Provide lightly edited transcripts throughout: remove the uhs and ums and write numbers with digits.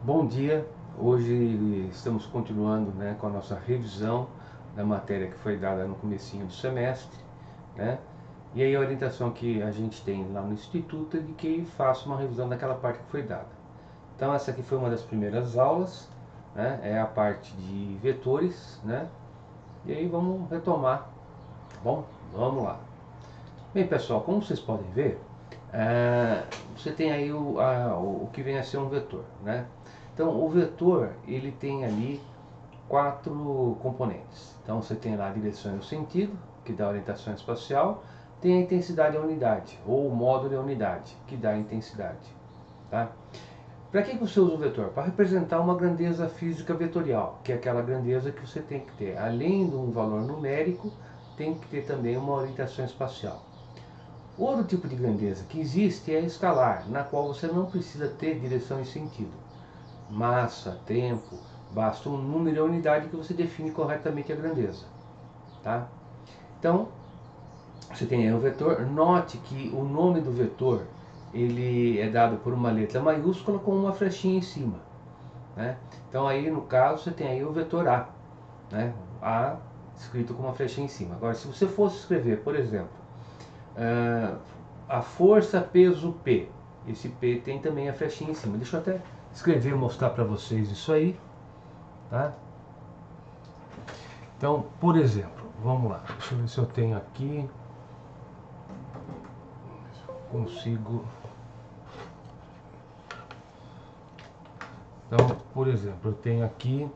Bom dia, hoje estamos continuando, com a nossa revisão da matéria que foi dada no comecinho do semestre, né? E aí a orientação que a gente tem lá no Instituto é de que faça uma revisão daquela parte que foi dada. Então essa aqui foi uma das primeiras aulas, né? É a parte de vetores, né? E aí vamos retomar, tá bom? Vamos lá. Bem pessoal, como vocês podem ver, você tem aí o que vem a ser um vetor, né? Então o vetor ele tem ali 4 componentes. Então você tem lá a direção e o sentido, que dá a orientação espacial, tem a intensidade e a unidade, ou o módulo e a unidade, que dá a intensidade. Tá? Para que você usa o vetor? Para representar uma grandeza física vetorial, que é aquela grandeza que você tem que ter, além de um valor numérico, tem que ter também uma orientação espacial. Outro tipo de grandeza que existe é a escalar, na qual você não precisa ter direção e sentido. Massa, tempo, basta um número e a unidade que você define corretamente a grandeza. Tá? Então, você tem aí o vetor. Note que o nome do vetor ele é dado por uma letra maiúscula com uma flechinha em cima. Né? Então aí no caso você tem aí o vetor A. Né? A escrito com uma flechinha em cima. Agora se você fosse escrever, por exemplo, a força peso P, esse P tem também a flechinha em cima. Deixa eu até escrever e mostrar para vocês isso aí. Tá? Então, por exemplo, vamos lá, deixa eu ver se eu tenho aqui, consigo. Então, por exemplo, eu tenho aqui,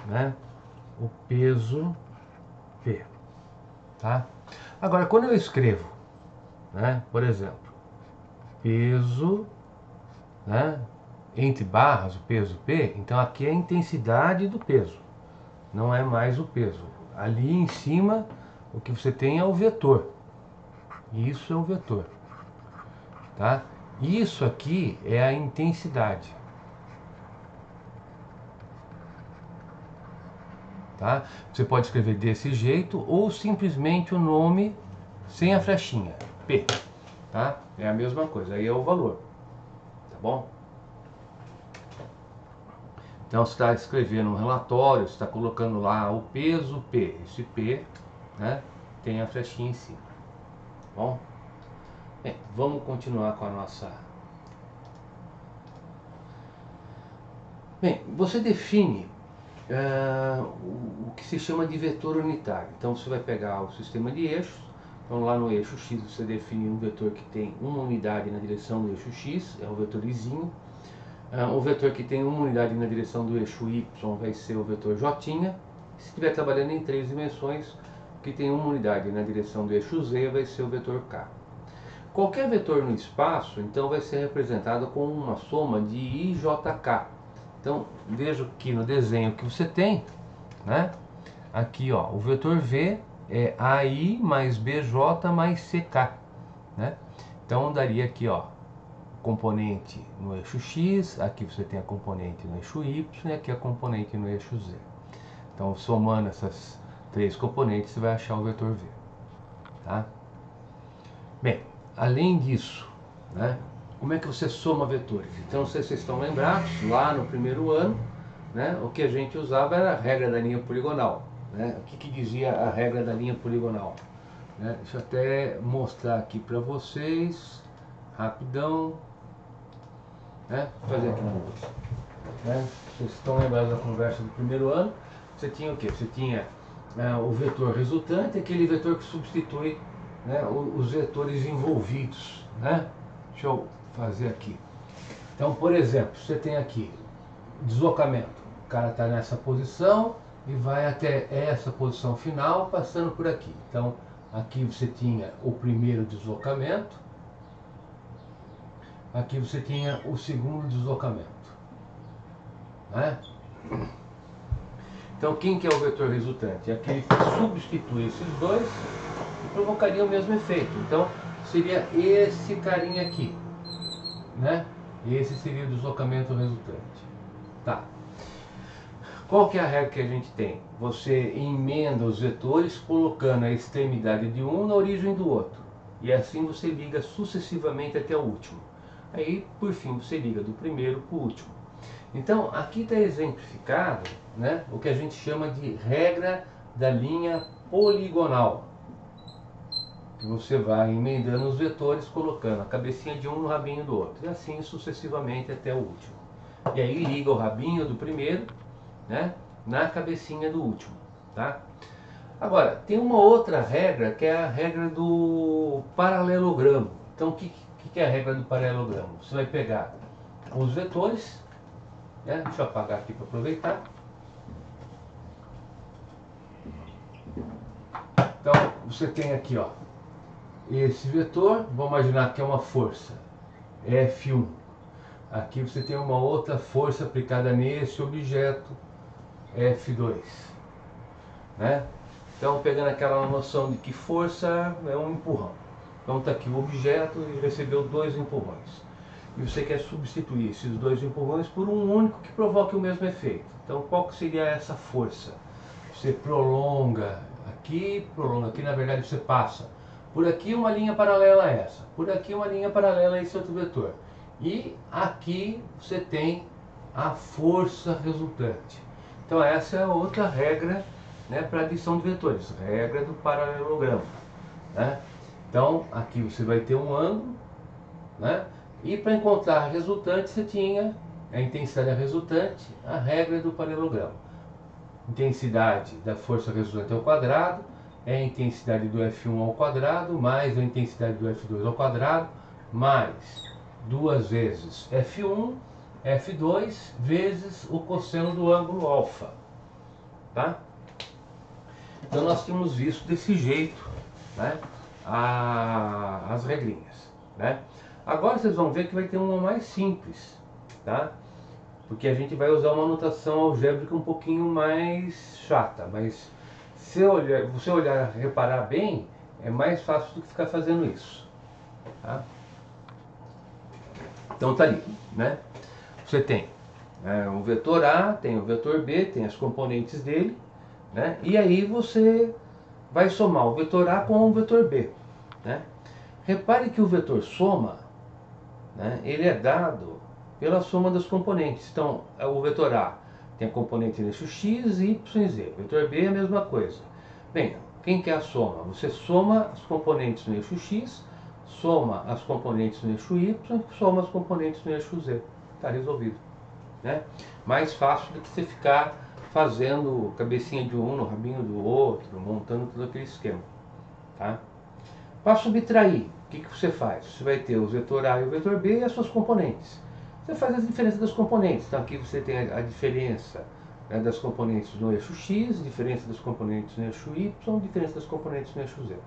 né, o peso P, tá? Agora, quando eu escrevo, né, por exemplo, peso, né, entre barras, o peso P, então aqui é a intensidade do peso, não é mais o peso. Ali em cima, o que você tem é o vetor. Isso é o vetor, tá? Isso aqui é a intensidade, tá? Você pode escrever desse jeito ou simplesmente o nome sem a flechinha, P, tá? É a mesma coisa, aí é o valor, tá bom? Então você está escrevendo um relatório, você está colocando lá o peso P, esse P, né, tem a flechinha em cima, tá bom? Bem, vamos continuar com a nossa... Bem, você define o que se chama de vetor unitário. Então você vai pegar o sistema de eixos, então lá no eixo X você define um vetor que tem uma unidade na direção do eixo X, é o vetor izinho. O vetor que tem uma unidade na direção do eixo Y vai ser o vetor J. Se estiver trabalhando em 3 dimensões, o que tem uma unidade na direção do eixo Z vai ser o vetor K. Qualquer vetor no espaço, então, vai ser representado com uma soma de I, J, K. Então, veja que no desenho que você tem, né? Aqui, ó, o vetor V é AI mais BJ mais CK, né? Então, daria aqui, ó, componente no eixo X, aqui você tem a componente no eixo Y e aqui a componente no eixo Z. Então, somando essas 3 componentes, você vai achar o vetor V, tá? Bem, além disso, né, como é que você soma vetores? Então, não sei se vocês estão lembrados, lá no primeiro ano, né, o que a gente usava era a regra da linha poligonal. Né? O que dizia a regra da linha poligonal? Né? Deixa eu até mostrar aqui para vocês, rapidão. Né? Vou fazer aqui na luz. Né? Vocês estão lembrados da conversa do primeiro ano? Você tinha o quê? Você tinha o vetor resultante, aquele vetor que substitui, né, os vetores envolvidos, né? Deixa eu fazer aqui. Então, por exemplo, você tem aqui deslocamento. O cara está nessa posição e vai até essa posição final, passando por aqui. Então, aqui você tinha o primeiro deslocamento, aqui você tinha o segundo deslocamento, né? Então, quem que é o vetor resultante? É aquele que substitui esses dois e provocaria o mesmo efeito. Então, seria esse carinha aqui, né? Esse seria o deslocamento resultante. Tá. Qual que é a regra que a gente tem? Você emenda os vetores colocando a extremidade de um na origem do outro. E assim você liga sucessivamente até o último. Aí, por fim, você liga do primeiro para o último. Então, aqui está exemplificado, né, o que a gente chama de regra da linha poligonal. Que você vai emendando os vetores, colocando a cabecinha de um no rabinho do outro. E assim sucessivamente até o último. E aí liga o rabinho do primeiro, né, na cabecinha do último. Tá? Agora, tem uma outra regra, que é a regra do paralelogramo. Então, o que é a regra do paralelogramo? Você vai pegar os vetores, né? Deixa eu apagar aqui para aproveitar. Então, você tem aqui, ó, esse vetor, vamos imaginar que é uma força, F1. Aqui você tem uma outra força aplicada nesse objeto, F2. Né? Então, pegando aquela noção de que força é um empurrão. Então, está aqui o objeto e recebeu 2 empurrões. E você quer substituir esses 2 empurrões por um único que provoque o mesmo efeito. Então, qual que seria essa força? Você prolonga aqui, na verdade você passa por aqui uma linha paralela a essa, por aqui uma linha paralela a esse outro vetor. E aqui você tem a força resultante. Então, essa é outra regra, né, para adição de vetores, regra do paralelogramo. Né? Então, aqui você vai ter um ângulo, né? E para encontrar a resultante, você tinha a intensidade resultante, a regra do paralelogramo. Intensidade da força resultante ao quadrado é a intensidade do F1 ao quadrado, mais a intensidade do F2 ao quadrado, mais 2 vezes F1, F2, vezes o cosseno do ângulo alfa. Tá? Então nós tínhamos visto desse jeito, né, as regrinhas. Né? Agora vocês vão ver que vai ter uma mais simples, tá? Porque a gente vai usar uma notação algébrica um pouquinho mais chata, mas se você olhar, reparar bem, é mais fácil do que ficar fazendo isso. Tá? Então tá ali, né? Você tem um vetor A, tem o vetor B, tem as componentes dele, né? E aí você vai somar o vetor A com o vetor B. Né? Repare que o vetor soma, né, ele é dado pela soma das componentes. Então, o vetor A tem a componente no eixo x, y e z. O vetor B é a mesma coisa. Bem, quem que é a soma? Você soma as componentes no eixo x, soma as componentes no eixo y, soma as componentes no eixo z. Está resolvido. Né? Mais fácil do que você ficar fazendo cabecinha de um no rabinho do outro, montando todo aquele esquema. Tá? Para subtrair, o que você faz? Você vai ter o vetor A e o vetor B e as suas componentes. Você faz as diferenças das componentes. Então aqui você tem a diferença, né, das componentes no eixo x, diferença das componentes no eixo y, diferença das componentes no eixo z.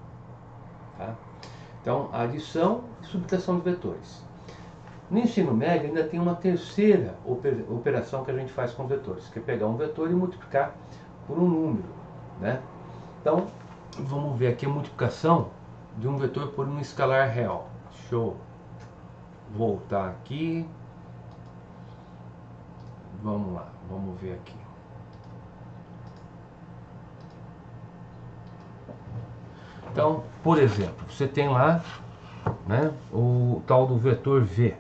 Tá? Então, adição e subtração de vetores. No ensino médio ainda tem uma terceira operação que a gente faz com vetores, que é pegar um vetor e multiplicar por um número. Né? Então, vamos ver aqui a multiplicação de um vetor por um escalar real. Deixa eu voltar aqui. Vamos lá, vamos ver aqui. Então, por exemplo, você tem lá, né, o tal do vetor V,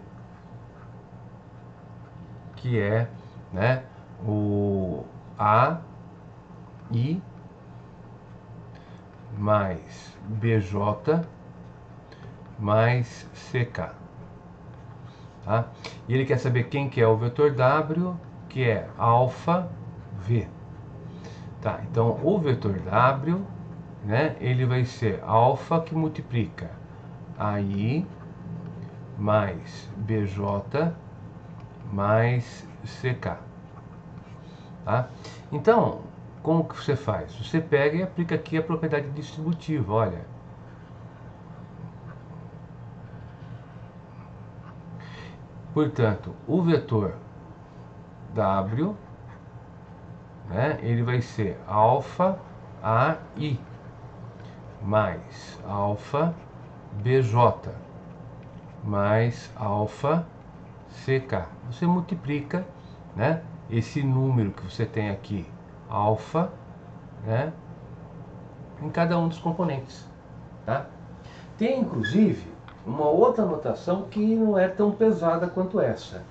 que é, né, o AI mais BJ mais CK. Tá? E ele quer saber quem que é o vetor W, que é alfa V. Tá? Então, o vetor W, né, ele vai ser alfa que multiplica AI mais BJ mais CK. Tá? Então, como que você faz? Você pega e aplica aqui a propriedade distributiva, olha. Portanto, o vetor W, né, ele vai ser alfa AI mais alfa BJ mais alfa CK. Você multiplica, né, esse número que você tem aqui, alfa, né, em cada um dos componentes. Tá? Tem inclusive uma outra notação que não é tão pesada quanto essa.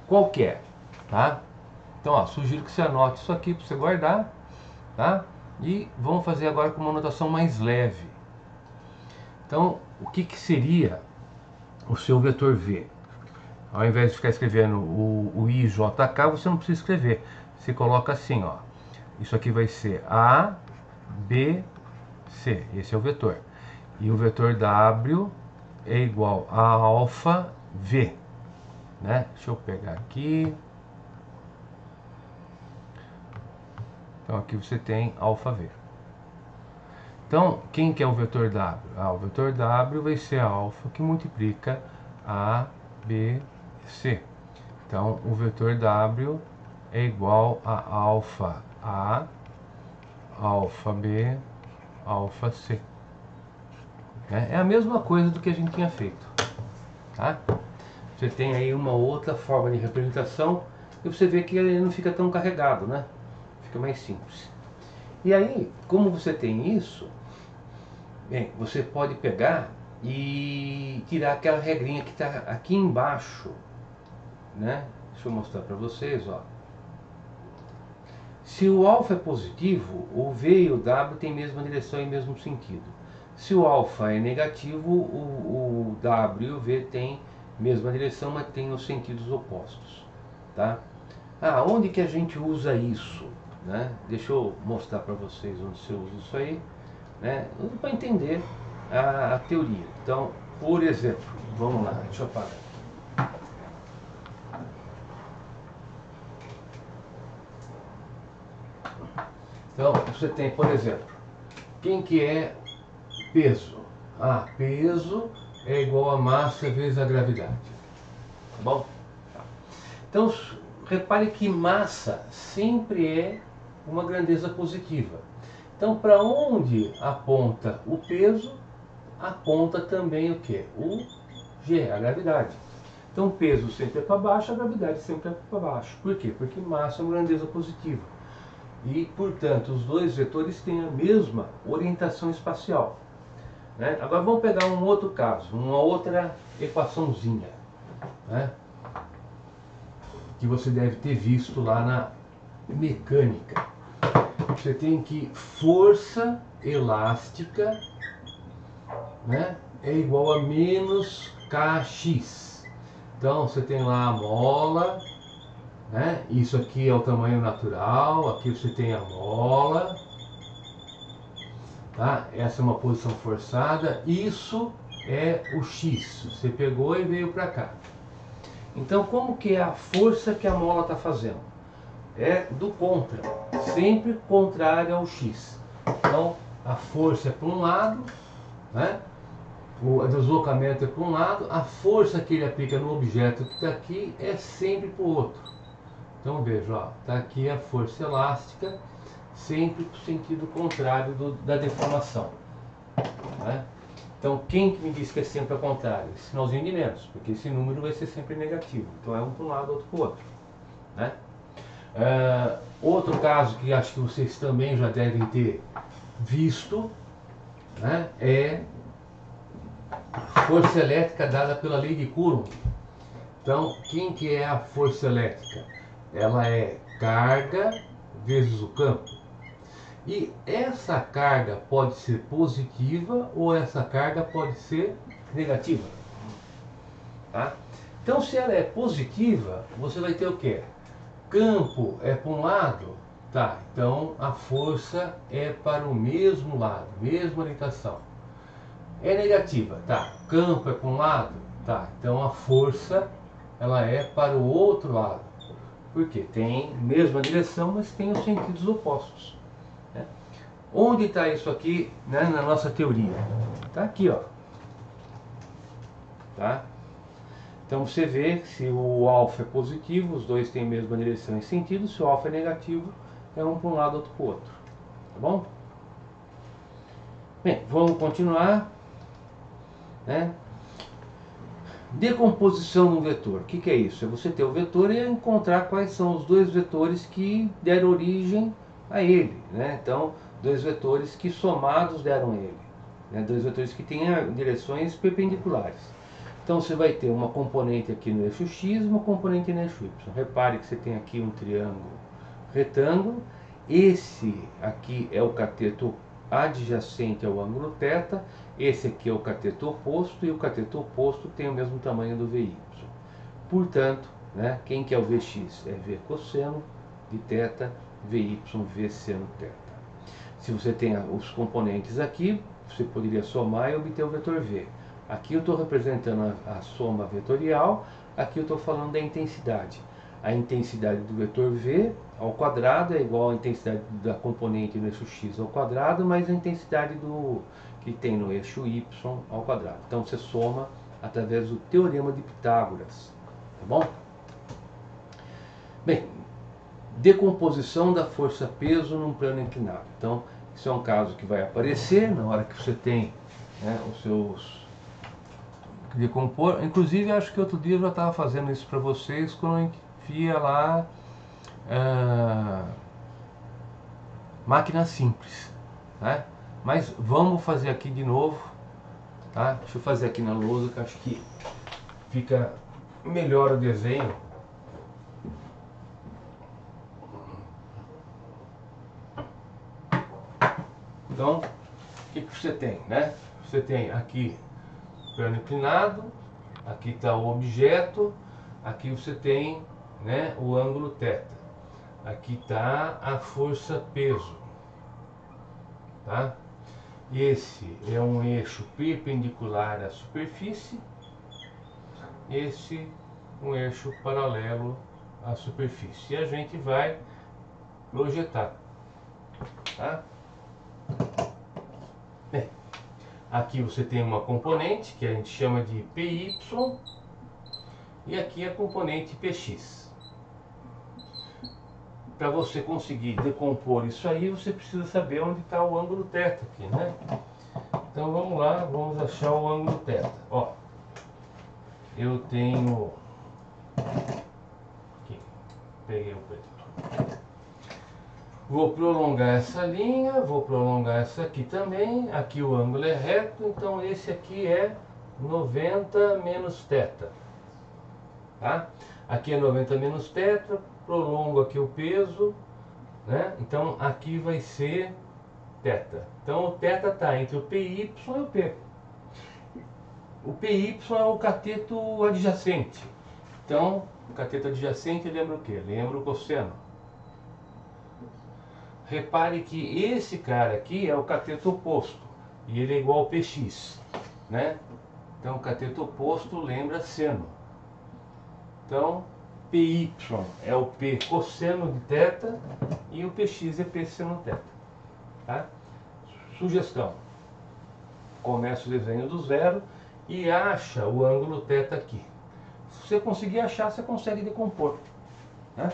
Qual que é? Tá? Então, ó, sugiro que você anote isso aqui para você guardar, tá? E vamos fazer agora com uma notação mais leve. Então, o que seria o seu vetor V? Ao invés de ficar escrevendo o I, J, K, você não precisa escrever. Você coloca assim, ó. Isso aqui vai ser A, B, C. Esse é o vetor. E o vetor W é igual a alfa V, né? Deixa eu pegar aqui. Então aqui você tem alfa V. Então, quem que é o vetor W? O vetor W vai ser a alfa que multiplica A, B, C. Então, o vetor W é igual a alfa A, alfa B, alfa C. É a mesma coisa do que a gente tinha feito, tá? Você tem aí uma outra forma de representação e você vê que ele não fica tão carregado, né? Fica mais simples. E aí, como você tem isso, bem, você pode pegar e tirar aquela regrinha que está aqui embaixo, né? Deixa eu mostrar para vocês, ó. Se o alfa é positivo, o V e o W têm a mesma direção e o mesmo sentido. Se o alfa é negativo, o W e o V têm a mesma direção, mas têm os sentidos opostos, tá? Onde que a gente usa isso, né? Deixa eu mostrar para vocês onde você usa isso aí, né? Para entender a teoria. Então, por exemplo, vamos lá, deixa eu apagar. Então, você tem, por exemplo, quem que é peso? Peso é igual a massa vezes a gravidade. Tá bom? Então, repare que massa sempre é uma grandeza positiva. Então, para onde aponta o peso, aponta também o que? O G, a gravidade. Então, o peso sempre é para baixo, a gravidade sempre é para baixo. Por quê? Porque massa é uma grandeza positiva. E, portanto, os dois vetores têm a mesma orientação espacial, né? Agora vamos pegar um outro caso, uma outra equaçãozinha, né? Que você deve ter visto lá na mecânica. Você tem que força elástica, né, é igual a menos Kx. Então você tem lá a mola, né? Isso aqui é o tamanho natural, aqui você tem a mola, tá? Essa é uma posição forçada, isso é o X, você pegou e veio para cá. Então, como que é a força que a mola está fazendo? É do contra, sempre contrária ao X. Então, a força é para um lado, né? O deslocamento é para um lado, a força que ele aplica no objeto que está aqui é sempre para o outro. Então veja, está aqui a força elástica, sempre para o sentido contrário da deformação, né? Então quem que me diz que é sempre ao contrário? Esse sinalzinho de menos, porque esse número vai ser sempre negativo. Então é um para um lado, outro para o outro, né? Outro caso que acho que vocês também já devem ter visto, né, é a força elétrica dada pela lei de Coulomb. Então quem que é a força elétrica? Ela é carga vezes o campo. E essa carga pode ser positiva ou essa carga pode ser negativa, tá? Então se ela é positiva, você vai ter o quê? Campo é para um lado, tá? Então a força é para o mesmo lado, mesma orientação. É negativa, tá? Campo é para um lado, tá? Então a força ela é para o outro lado. Porque tem a mesma direção, mas tem os sentidos opostos, né? Onde está isso aqui, né, na nossa teoria? Está aqui, ó. Tá? Então você vê que se o alfa é positivo, os dois têm a mesma direção e sentido. Se o alfa é negativo, é um para um lado, outro para o outro. Tá bom? Bem, vamos continuar, né? Decomposição do vetor. O que é isso? É você ter o vetor e encontrar quais são os dois vetores que deram origem a ele, né? Então, dois vetores que somados deram ele. né? Dois vetores que tenham direções perpendiculares. Então você vai ter uma componente aqui no eixo X e uma componente no eixo Y. Repare que você tem aqui um triângulo retângulo. Esse aqui é o cateto adjacente ao ângulo θ. Esse aqui é o cateto oposto e o cateto oposto tem o mesmo tamanho do VY. Portanto, né, quem que é o Vx? É V cosseno de θ, VY, V seno θ. Se você tem os componentes aqui, você poderia somar e obter o vetor V. Aqui eu estou representando a soma vetorial, aqui eu estou falando da intensidade. A intensidade do vetor V ao quadrado é igual à intensidade da componente no eixo X ao quadrado, mais a intensidade que tem no eixo Y ao quadrado. Então você soma através do teorema de Pitágoras. Tá bom? Bem, decomposição da força-peso num plano inclinado. Então, isso é um caso que vai aparecer na hora que você tem, né, os seus decompor. Inclusive, acho que outro dia eu já estava fazendo isso para vocês quando a gente via lá máquina simples, né? Mas vamos fazer aqui de novo, tá? Deixa eu fazer aqui na lousa que acho que fica melhor o desenho. Então, o que você tem, né? Você tem aqui plano inclinado, aqui está o objeto, aqui você tem, né, o ângulo θ. Aqui está a força-peso, tá? Esse é um eixo perpendicular à superfície, esse um eixo paralelo à superfície. E a gente vai projetar, tá? Bem, aqui você tem uma componente que a gente chama de PY e aqui a componente PX. Para você conseguir decompor isso aí, você precisa saber onde está o ângulo θ aqui, né? Então vamos lá, vamos achar o ângulo θ. Ó, eu tenho aqui, peguei o preto. Vou prolongar essa linha, vou prolongar essa aqui também. Aqui o ângulo é reto, então esse aqui é 90 menos θ. Tá? Aqui é 90 menos θ, prolongo aqui o peso, né? Então aqui vai ser θ. Então o θ está entre o PY e o P. O PY é o cateto adjacente. Então, o cateto adjacente lembra o quê? Lembra o cosseno. Repare que esse cara aqui é o cateto oposto e ele é igual ao PX, né? Então o cateto oposto lembra seno. Então PY é o P cosseno de θ e o PX é P seno θ, tá? Sugestão: começa o desenho do zero e acha o ângulo θ aqui. Se você conseguir achar, você consegue decompor, né?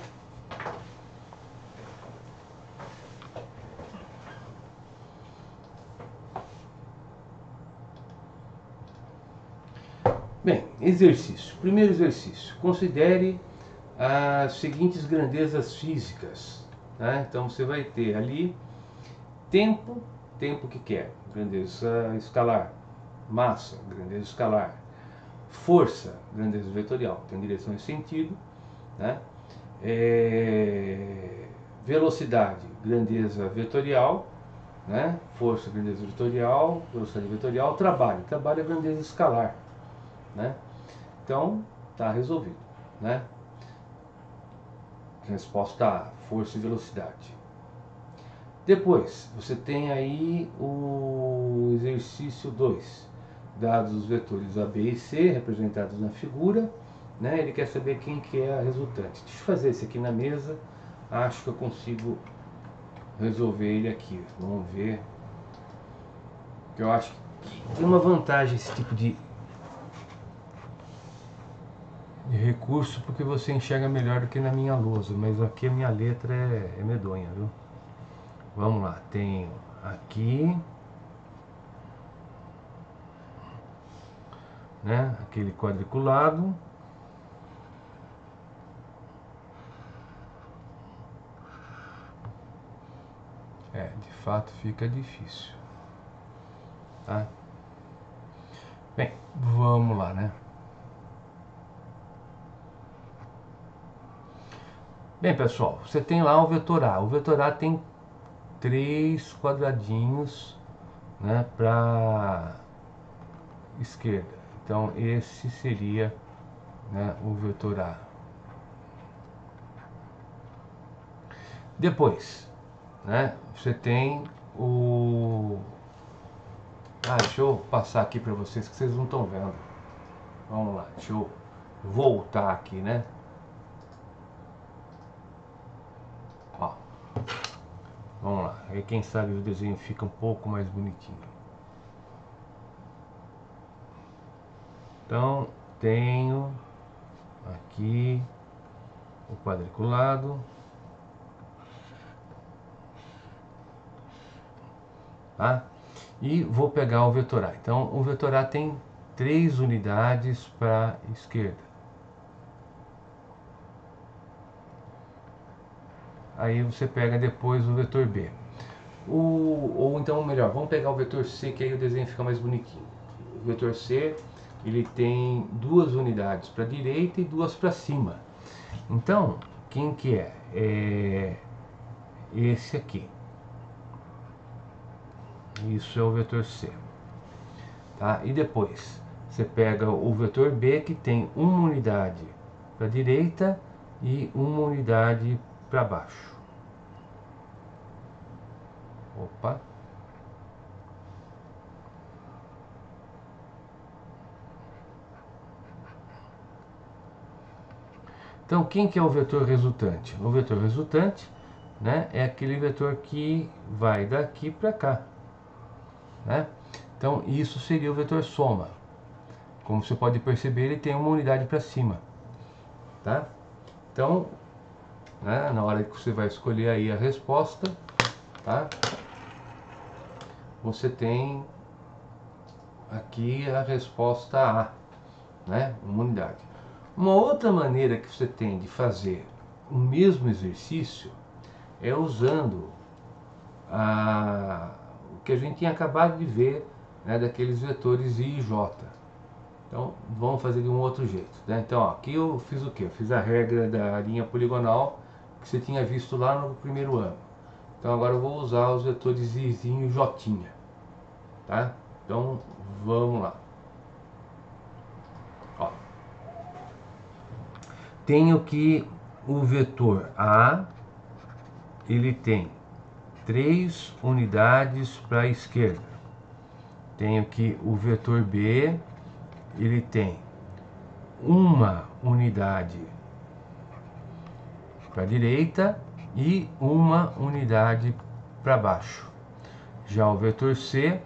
Bem, exercício. Primeiro exercício. Considere as seguintes grandezas físicas. Tá? Então você vai ter ali tempo, tempo que quer, grandeza escalar, massa, grandeza escalar, força, grandeza vetorial, tem direção e sentido, né? Velocidade, grandeza vetorial, né? Força, grandeza vetorial, velocidade vetorial, trabalho é grandeza escalar, né? Então está resolvido, né? Resposta A, força e velocidade. Depois, você tem aí o exercício 2. Dados os vetores A, B e C representados na figura, né? Ele quer saber quem que é a resultante. Deixa eu fazer esse aqui na mesa. Acho que eu consigo resolver ele aqui. Vamos ver. Eu acho que tem uma vantagem esse tipo de recurso, porque você enxerga melhor do que na minha lousa. Mas aqui a minha letra é medonha, viu? Vamos lá, tenho aqui, né, aquele quadriculado. De fato fica difícil. tá? Bem, vamos lá, né? Bem, pessoal, você tem lá o vetor A. O vetor A tem 3 quadradinhos, né, para esquerda. Então esse seria, né, o vetor A. Depois, né, você tem o... deixa eu passar aqui para vocês que vocês não estão vendo. Vamos lá, deixa eu voltar aqui, né? Ó, vamos lá, aí quem sabe o desenho fica um pouco mais bonitinho. Então, tenho aqui o quadriculado, tá? E vou pegar o vetor A. Então, o vetor A tem 3 unidades para a esquerda. Aí você pega depois o vetor B. Ou então, melhor, vamos pegar o vetor C, que aí o desenho fica mais bonitinho. O vetor C, ele tem 2 unidades para a direita e 2 para cima. Então, quem que é? É esse aqui. Isso é o vetor C. Tá? E depois, você pega o vetor B, que tem 1 unidade para a direita e 1 unidade para baixo. Opa! Então, quem que é o vetor resultante? O vetor resultante, né, é aquele vetor que vai daqui para cá, né? Então, isso seria o vetor soma. Como você pode perceber, ele tem uma unidade para cima, tá? Então, né, na hora que você vai escolher aí a resposta, tá? Você tem aqui a resposta A, né? Uma unidade. Uma outra maneira que você tem de fazer o mesmo exercício é usando o que a gente tinha acabado de ver, né, daqueles vetores I e J. Então vamos fazer de um outro jeito, né? Então ó, aqui eu fiz o que? Eu fiz a regra da linha poligonal que você tinha visto lá no primeiro ano. Então agora eu vou usar os vetores Izinho e J, tá? Então vamos lá. Ó, tenho que o vetor A, ele tem 3 unidades para a esquerda. Tenho que o vetor B, ele tem 1 unidade para a direita e 1 unidade para baixo. Já o vetor C,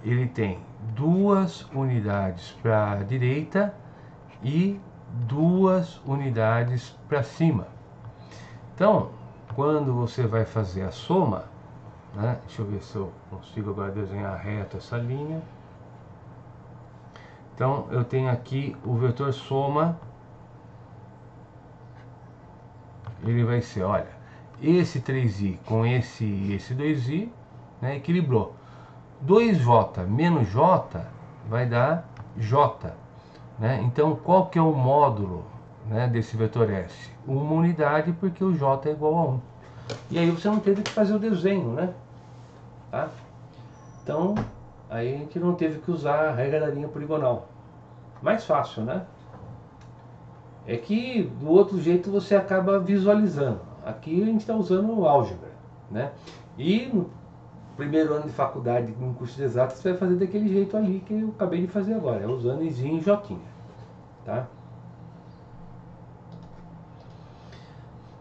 ele tem 2 unidades para a direita e 2 unidades para cima. Então, quando você vai fazer a soma, né, deixa eu ver se eu consigo agora desenhar reto essa linha. Então, eu tenho aqui o vetor soma, ele vai ser, olha, esse 3i com esse 2i, né, equilibrou. 2j menos j vai dar j, né? Então, qual que é o módulo, né, desse vetor S? Uma unidade, porque o j é igual a 1. E aí você não teve que fazer o desenho, né? Tá? Então, aí a gente não teve que usar a regra da linha poligonal. Mais fácil, né? É que do outro jeito você acaba visualizando. Aqui a gente está usando álgebra, né? E no primeiro ano de faculdade, num curso de exatas, você vai fazer daquele jeito ali que eu acabei de fazer agora, usando Izinho e Jotinha, tá?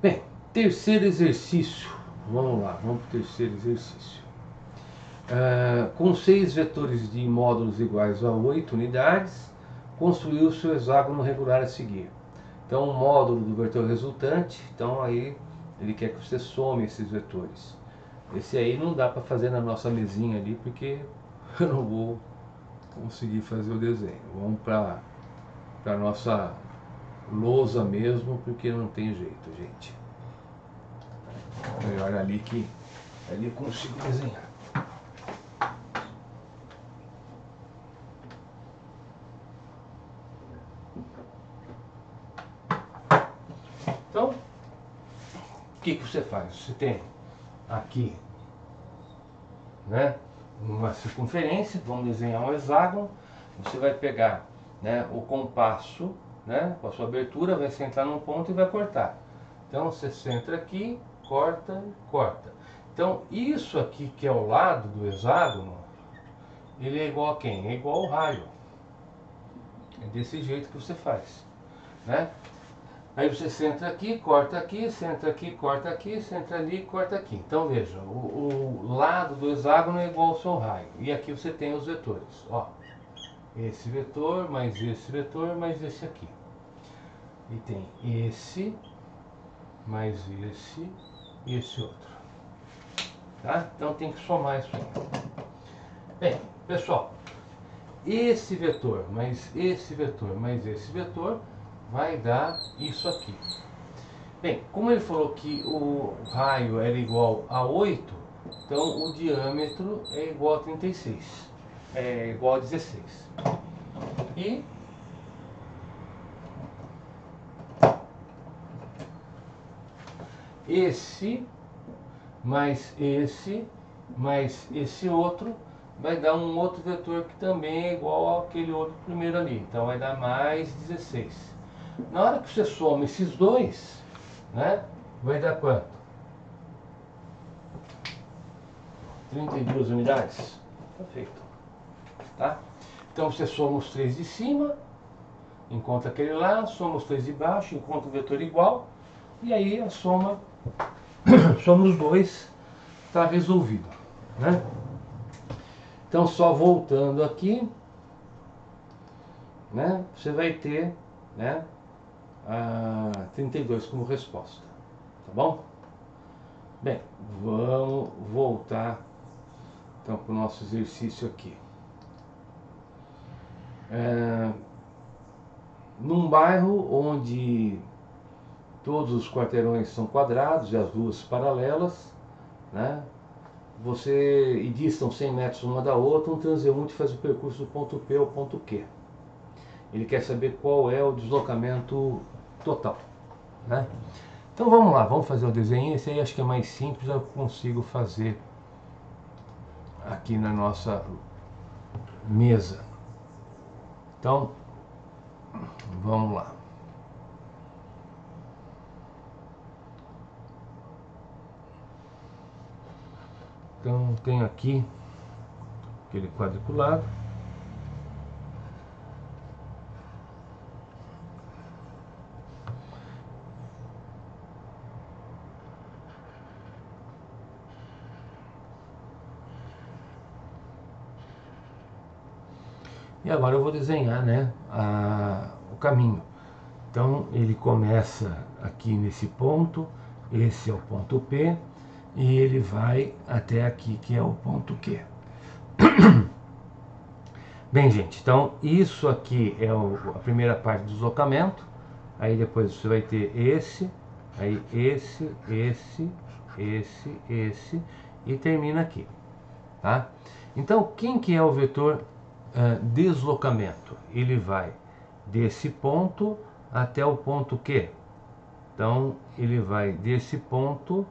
Bem, terceiro exercício. Vamos lá, vamos para o terceiro exercício. Com 6 vetores de módulos iguais a 8 unidades, construiu seu hexágono regular a seguir. Então, o módulo do vetor resultante, então aí ele quer que você some esses vetores. Esse aí não dá para fazer na nossa mesinha ali, porque eu não vou conseguir fazer o desenho. Vamos para a nossa lousa mesmo, porque não tem jeito, gente. Melhor ali que ali eu consigo desenhar. Então, o que você faz? Você tem aqui, né, uma circunferência, vamos desenhar um hexágono, você vai pegar, né, o compasso, né, com a sua abertura, vai centrar num ponto e vai cortar. Então você centra aqui, corta, corta. Então isso aqui que é o lado do hexágono, ele é igual a quem? É igual ao raio. É desse jeito que você faz, né? Aí você centra aqui, centra aqui, corta aqui, centra ali, corta aqui. Então veja, o lado do hexágono é igual ao seu raio. E aqui você tem os vetores, ó. Esse vetor, mais esse aqui. E tem esse, mais esse e esse outro. Tá? Então tem que somar isso aí. Bem, pessoal, esse vetor, mais esse vetor, mais esse vetor, vai dar isso aqui. Bem, como ele falou que o raio era igual a 8, então o diâmetro é igual a 36. É igual a 16. E esse mais esse outro vai dar um outro vetor que também é igual àquele outro primeiro ali. Então vai dar mais 16. Na hora que você soma esses dois, né, vai dar quanto? 32 unidades. Perfeito. Tá? Então você soma os três de cima, encontra aquele lá, soma os três de baixo, encontra o vetor igual, e aí a soma, soma os dois, está resolvido, né? Então só voltando aqui, né, você vai ter, né, 32 como resposta, tá bom? Bem, vamos voltar então para o nosso exercício aqui. Num bairro onde todos os quarteirões são quadrados e as ruas paralelas, né, e distam 100 metros uma da outra, um transeunte faz o percurso do ponto P ao ponto Q. Ele quer saber qual é o deslocamento total, né? Então vamos lá, vamos fazer o desenho. Esse aí acho que é mais simples, eu consigo fazer aqui na nossa mesa. Então, vamos lá. Então tenho aqui aquele quadriculado. E agora eu vou desenhar, né, o caminho. Então ele começa aqui nesse ponto, esse é o ponto P, e ele vai até aqui que é o ponto Q. Bem, gente, então isso aqui é a primeira parte do deslocamento. Aí depois você vai ter esse, aí esse, e termina aqui, tá? Então quem que é o vetor deslocamento? Ele vai desse ponto até o ponto Q. Então ele vai desse ponto,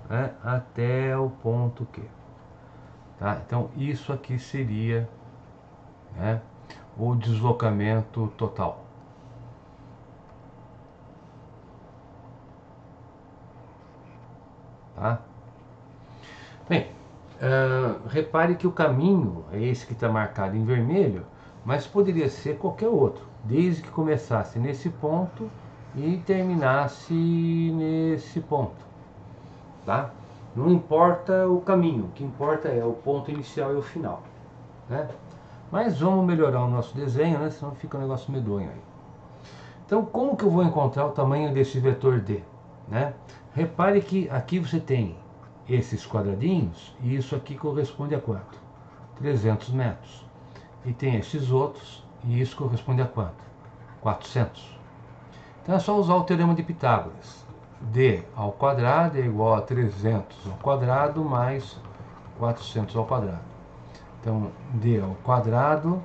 né, até o ponto Q. Tá? Então isso aqui seria, né, o deslocamento total. Tá? Bem, repare que o caminho é esse que está marcado em vermelho, mas poderia ser qualquer outro, desde que começasse nesse ponto e terminasse nesse ponto, tá? Não importa o caminho, o que importa é o ponto inicial e o final, né? Mas vamos melhorar o nosso desenho, né? Senão fica um negócio medonho aí. Então, como que eu vou encontrar o tamanho desse vetor D, né? Repare que aqui você tem esses quadradinhos e isso aqui corresponde a quanto? 300 metros. E tem esses outros e isso corresponde a quanto? 400. Então é só usar o teorema de Pitágoras. D ao quadrado é igual a 300 ao quadrado mais 400 ao quadrado. Então D ao quadrado,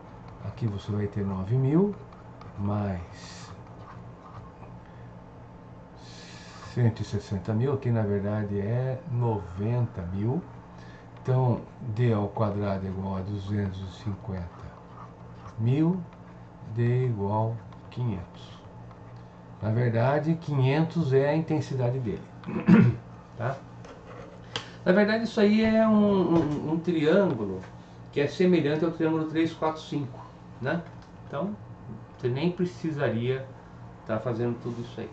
aqui você vai ter 9.000 mais 160 mil, aqui na verdade é 90 mil. Então, D ao quadrado é igual a 250 mil, D igual a 500. Na verdade, 500 é a intensidade dele. Tá? Na verdade, isso aí é um triângulo que é semelhante ao triângulo 3, 4, 5. Né? Então, você nem precisaria estar fazendo tudo isso aí.